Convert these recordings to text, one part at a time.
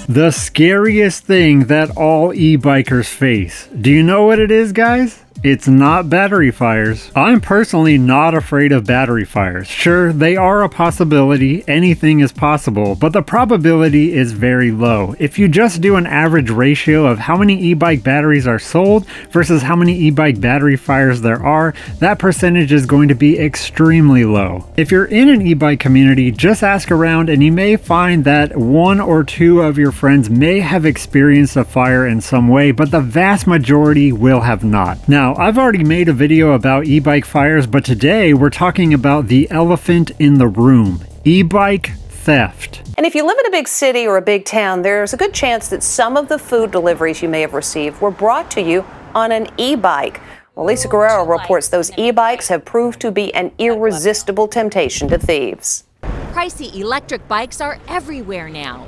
The scariest thing that all e-bikers face. Do you know what it is, guys? It's not battery fires. I'm personally not afraid of battery fires. Sure, they are a possibility, anything is possible, but the probability is very low. If you just do an average ratio of how many e-bike batteries are sold versus how many e-bike battery fires there are, that percentage is going to be extremely low. If you're in an e-bike community, just ask around and you may find that one or two of your friends may have experienced a fire in some way, but the vast majority will have not. Now, I've already made a video about e-bike fires, but today we're talking about the elephant in the room, e-bike theft. And if you live in a big city or a big town, there's a good chance that some of the food deliveries you may have received were brought to you on an e-bike. Well, Lisa Guerrero reports those e-bikes have proved to be an irresistible temptation to thieves. Pricey electric bikes are everywhere now,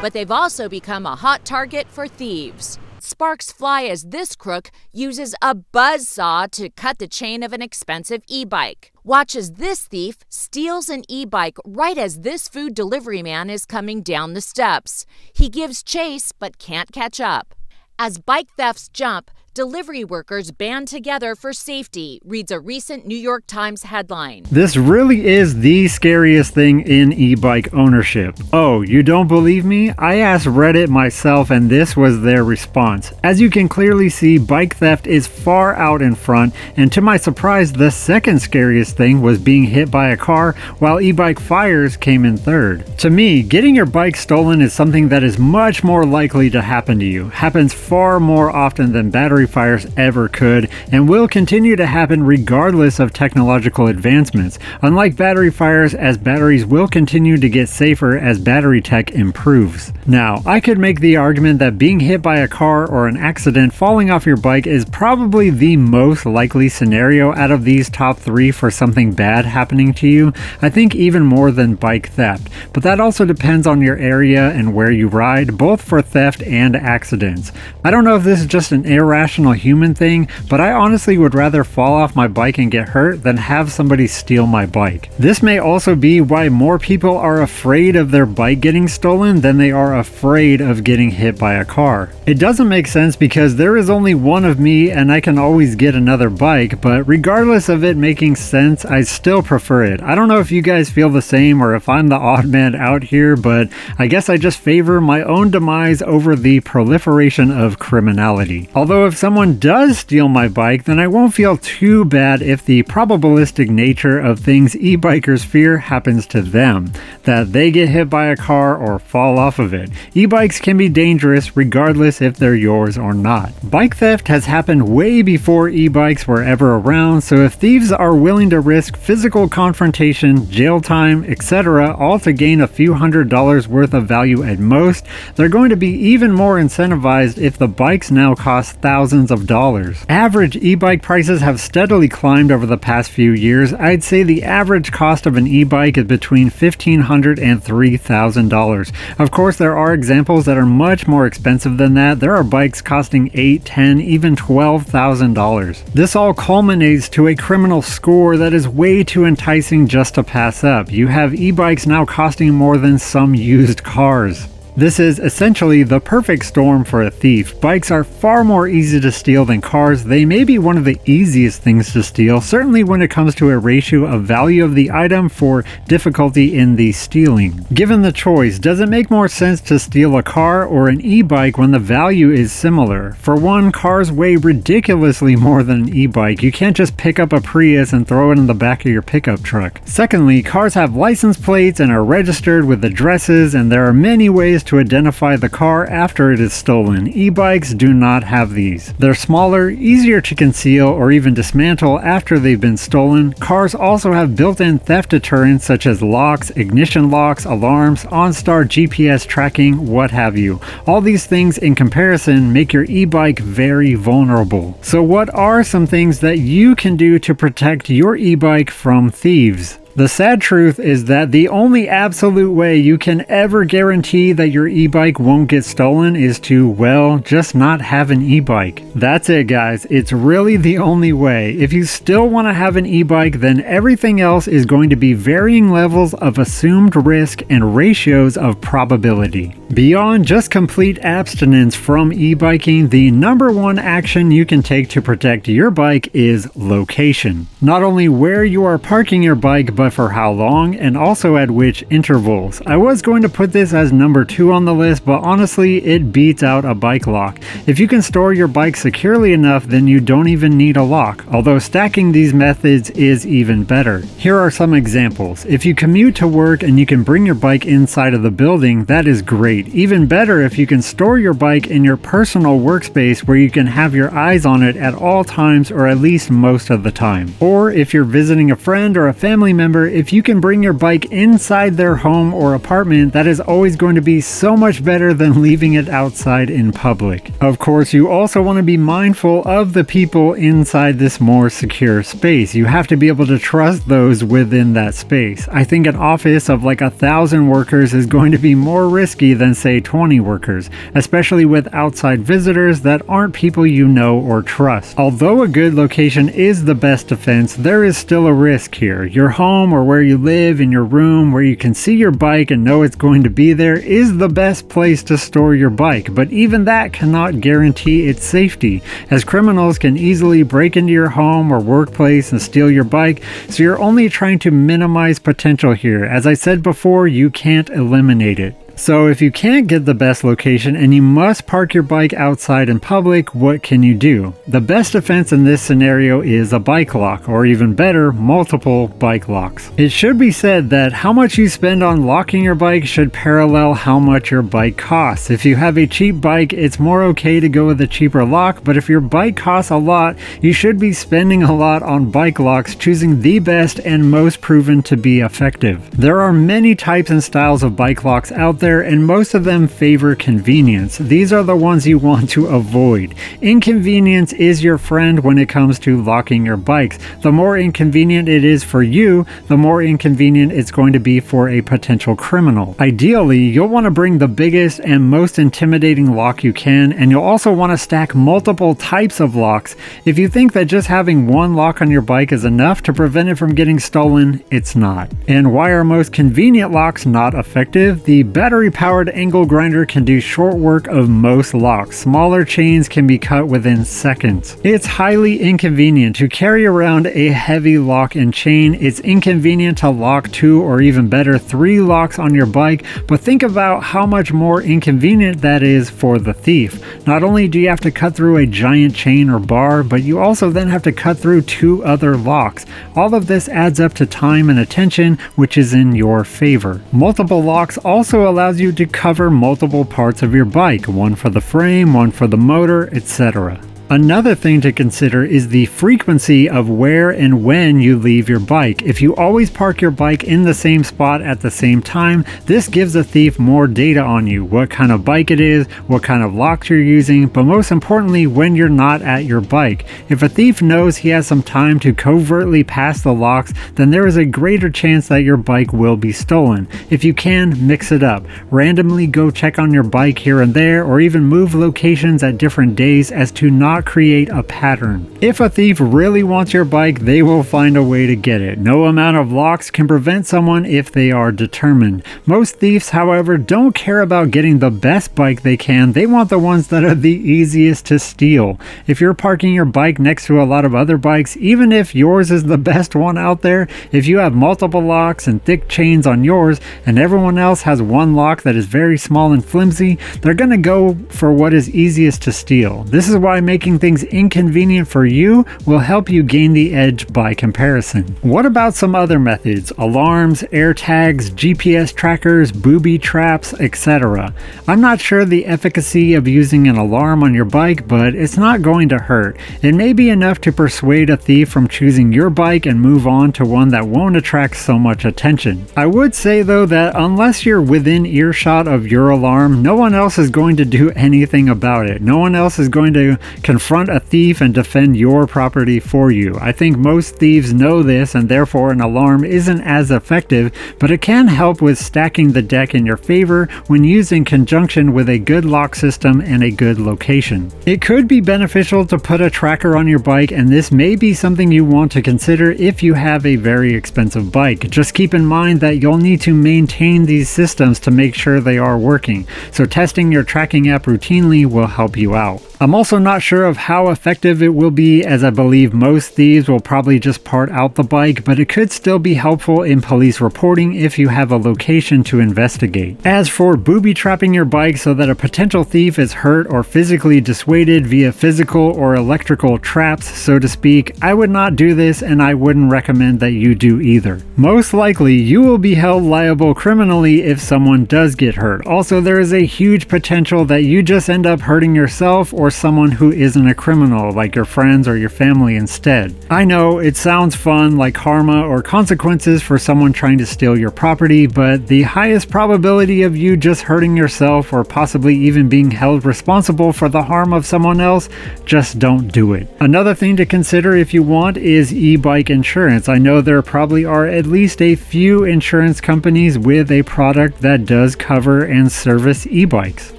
but they've also become a hot target for thieves. Sparks fly as this crook uses a buzz saw to cut the chain of an expensive e-bike. Watch as this thief steals an e-bike right as this food delivery man is coming down the steps. He gives chase but can't catch up. As bike thefts jump, delivery workers band together for safety, reads a recent New York Times headline. This really is the scariest thing in e-bike ownership. Oh, you don't believe me? I asked Reddit myself and this was their response. As you can clearly see, bike theft is far out in front, and to my surprise, the second scariest thing was being hit by a car, while e-bike fires came in third. To me, getting your bike stolen is something that is much more likely to happen to you. Happens far more often than battery fires ever could, and will continue to happen regardless of technological advancements. Unlike battery fires, as batteries will continue to get safer as battery tech improves. Now, I could make the argument that being hit by a car or an accident falling off your bike is probably the most likely scenario out of these top three for something bad happening to you. I think even more than bike theft, but that also depends on your area and where you ride, both for theft and accidents. I don't know if this is just an irrational human thing, but I honestly would rather fall off my bike and get hurt than have somebody steal my bike. This may also be why more people are afraid of their bike getting stolen than they are afraid of getting hit by a car. It doesn't make sense because there is only one of me and I can always get another bike, but regardless of it making sense, I still prefer it. I don't know if you guys feel the same or if I'm the odd man out here, but I guess I just favor my own demise over the proliferation of criminality. Although if someone does steal my bike, then I won't feel too bad if the probabilistic nature of things e-bikers fear happens to them, that they get hit by a car or fall off of it. E-bikes can be dangerous regardless if they're yours or not. Bike theft has happened way before e-bikes were ever around, so if thieves are willing to risk physical confrontation, jail time, etc., all to gain a few $100s worth of value at most, they're going to be even more incentivized if the bikes now cost thousands of dollars. Average e-bike prices have steadily climbed over the past few years. I'd say the average cost of an e-bike is between $1,500 and $3,000. Of course, there are examples that are much more expensive than that. There are bikes costing $8,000, $10,000, even $12,000. This all culminates to a criminal score that is way too enticing just to pass up. You have e-bikes now costing more than some used cars. This is essentially the perfect storm for a thief. Bikes are far more easy to steal than cars. They may be one of the easiest things to steal, certainly when it comes to a ratio of value of the item for difficulty in the stealing. Given the choice, does it make more sense to steal a car or an e-bike when the value is similar? For one, cars weigh ridiculously more than an e-bike. You can't just pick up a Prius and throw it in the back of your pickup truck. Secondly, cars have license plates and are registered with addresses, and there are many ways to identify the car after it is stolen. E-bikes do not have these. They're smaller, easier to conceal or even dismantle after they've been stolen. Cars also have built-in theft deterrents such as locks, ignition locks, alarms, OnStar GPS tracking, what have you. All these things in comparison make your e-bike very vulnerable. So what are some things that you can do to protect your e-bike from thieves? The sad truth is that the only absolute way you can ever guarantee that your e-bike won't get stolen is to, well, just not have an e-bike. That's it, guys. It's really the only way. If you still want to have an e-bike, then everything else is going to be varying levels of assumed risk and ratios of probability. Beyond just complete abstinence from e-biking, the number one action you can take to protect your bike is location. Not only where you are parking your bike, but for how long, and also at which intervals. I was going to put this as number 2 on the list, but honestly, it beats out a bike lock. If you can store your bike securely enough, then you don't even need a lock, although stacking these methods is even better. Here are some examples. If you commute to work and you can bring your bike inside of the building, that is great. Even better if you can store your bike in your personal workspace where you can have your eyes on it at all times, or at least most of the time. Or if you're visiting a friend or a family member, if you can bring your bike inside their home or apartment, that is always going to be so much better than leaving it outside in public. Of course, you also want to be mindful of the people inside this more secure space. You have to be able to trust those within that space. I think an office of like 1,000 workers is going to be more risky than say 20 workers, especially with outside visitors that aren't people you know or trust. Although a good location is the best defense, there is still a risk here. Your home or where you live, in your room where you can see your bike and know it's going to be there, is the best place to store your bike, but even that cannot guarantee its safety, as criminals can easily break into your home or workplace and steal your bike, so you're only trying to minimize potential here. As I said before, you can't eliminate it. So if you can't get the best location and you must park your bike outside in public, what can you do? The best defense in this scenario is a bike lock, or even better, multiple bike locks. It should be said that how much you spend on locking your bike should parallel how much your bike costs. If you have a cheap bike, it's more okay to go with a cheaper lock, but if your bike costs a lot, you should be spending a lot on bike locks, choosing the best and most proven to be effective. There are many types and styles of bike locks out there, and most of them favor convenience. These are the ones you want to avoid. Inconvenience is your friend when it comes to locking your bikes. The more inconvenient it is for you, the more inconvenient it's going to be for a potential criminal. Ideally, you'll want to bring the biggest and most intimidating lock you can, and you'll also want to stack multiple types of locks. If you think that just having one lock on your bike is enough to prevent it from getting stolen, it's not. And why are most convenient locks not effective? The battery-powered angle grinder can do short work of most locks. Smaller chains can be cut within seconds. It's highly inconvenient to carry around a heavy lock and chain. It's inconvenient to lock 2 or even better 3 locks on your bike, but think about how much more inconvenient that is for the thief. Not only do you have to cut through a giant chain or bar, but you also then have to cut through 2 other locks. All of this adds up to time and attention, which is in your favor. Multiple locks also allows you to cover multiple parts of your bike, one for the frame, one for the motor, etc. Another thing to consider is the frequency of where and when you leave your bike. If you always park your bike in the same spot at the same time, this gives a thief more data on you, what kind of bike it is, what kind of locks you're using, but most importantly, when you're not at your bike. If a thief knows he has some time to covertly pass the locks, then there is a greater chance that your bike will be stolen. If you can, mix it up. Randomly go check on your bike here and there, or even move locations at different days as to not create a pattern. If a thief really wants your bike, they will find a way to get it. No amount of locks can prevent someone if they are determined. Most thieves, however, don't care about getting the best bike they can. They want the ones that are the easiest to steal. If you're parking your bike next to a lot of other bikes, even if yours is the best one out there, if you have multiple locks and thick chains on yours and everyone else has one lock that is very small and flimsy, they're gonna go for what is easiest to steal. This is why making things inconvenient for you will help you gain the edge by comparison. What about some other methods? Alarms, air tags, GPS trackers, booby traps, etc. I'm not sure the efficacy of using an alarm on your bike, but it's not going to hurt. It may be enough to persuade a thief from choosing your bike and move on to one that won't attract so much attention. I would say though that unless you're within earshot of your alarm, no one else is going to do anything about it. No one else is going to confront a thief and defend your property for you. I think most thieves know this, and therefore an alarm isn't as effective, but it can help with stacking the deck in your favor when used in conjunction with a good lock system and a good location. It could be beneficial to put a tracker on your bike, and this may be something you want to consider if you have a very expensive bike. Just keep in mind that you'll need to maintain these systems to make sure they are working, so testing your tracking app routinely will help you out. I'm also not sure of how effective it will be, as I believe most thieves will probably just part out the bike, but it could still be helpful in police reporting if you have a location to investigate. As for booby trapping your bike so that a potential thief is hurt or physically dissuaded via physical or electrical traps, so to speak, I would not do this, and I wouldn't recommend that you do either. Most likely, you will be held liable criminally if someone does get hurt. Also, there is a huge potential that you just end up hurting yourself or someone who isn't a criminal, like your friends or your family instead. I know it sounds fun, like karma or consequences for someone trying to steal your property, but the highest probability of you just hurting yourself or possibly even being held responsible for the harm of someone else, just don't do it. Another thing to consider if you want is e-bike insurance. I know there probably are at least a few insurance companies with a product that does cover and service e-bikes.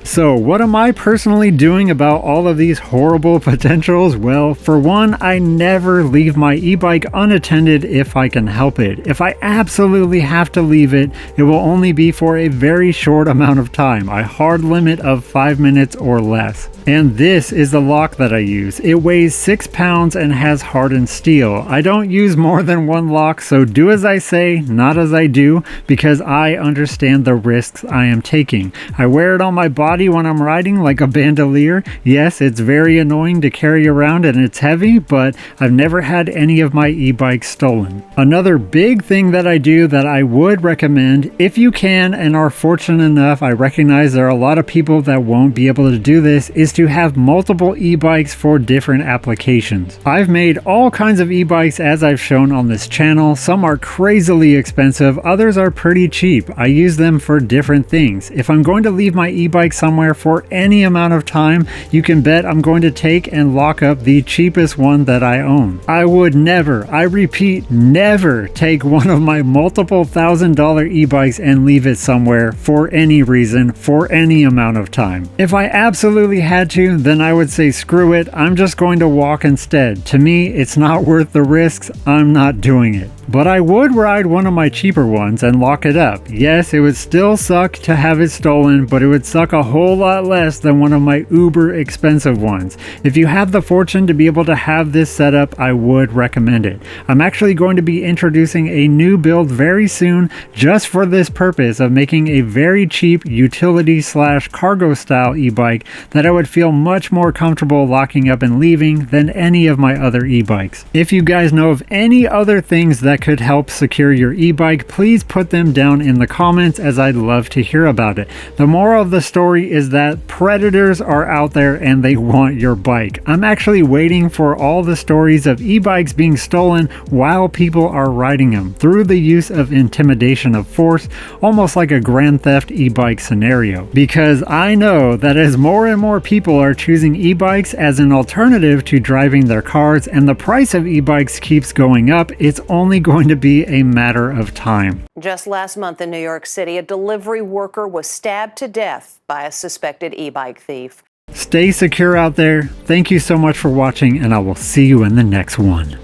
So what am I personally doing about all of these horrible potentials? Well, for one, I never leave my e-bike unattended if I can help it. If I absolutely have to leave it, it will only be for a very short amount of time, a hard limit of 5 minutes or less. And this is the lock that I use. It weighs 6 pounds and has hardened steel. I don't use more than one lock, so do as I say, not as I do, because I understand the risks I am taking. I wear it on my body when I'm riding like a bandolier. Yes, it's very annoying to carry around and it's heavy, but I've never had any of my e-bikes stolen. Another big thing that I do that I would recommend, if you can and are fortunate enough, I recognize there are a lot of people that won't be able to do this, is to have multiple e-bikes for different applications. I've made all kinds of e-bikes as I've shown on this channel. Some are crazily expensive, others are pretty cheap. I use them for different things. If I'm going to leave my e-bike somewhere for any amount of time, you can bet I'm going to take and lock up the cheapest one that I own. I would never, I repeat, never take one of my multiple $1,000 e-bikes and leave it somewhere for any reason, for any amount of time. If I absolutely had to, then I would say screw it, I'm just going to walk instead. To me, it's not worth the risks, I'm not doing it. But I would ride one of my cheaper ones and lock it up. Yes, it would still suck to have it stolen, but it would suck a whole lot less than one of my uber expensive ones. If you have the fortune to be able to have this setup, I would recommend it. I'm actually going to be introducing a new build very soon just for this purpose of making a very cheap utility / cargo style e-bike that I would feel much more comfortable locking up and leaving than any of my other e-bikes. If you guys know of any other things that could help secure your e-bike, please put them down in the comments, as I'd love to hear about it. The moral of the story is that predators are out there and they want your bike. I'm actually waiting for all the stories of e-bikes being stolen while people are riding them through the use of intimidation of force, almost like a Grand Theft e-bike scenario. Because I know that as more and more people are choosing e-bikes as an alternative to driving their cars and the price of e-bikes keeps going up, it's only going to be a matter of time. Just last month in New York City, a delivery worker was stabbed to death by a suspected e-bike thief. Stay secure out there. Thank you so much for watching, and I will see you in the next one.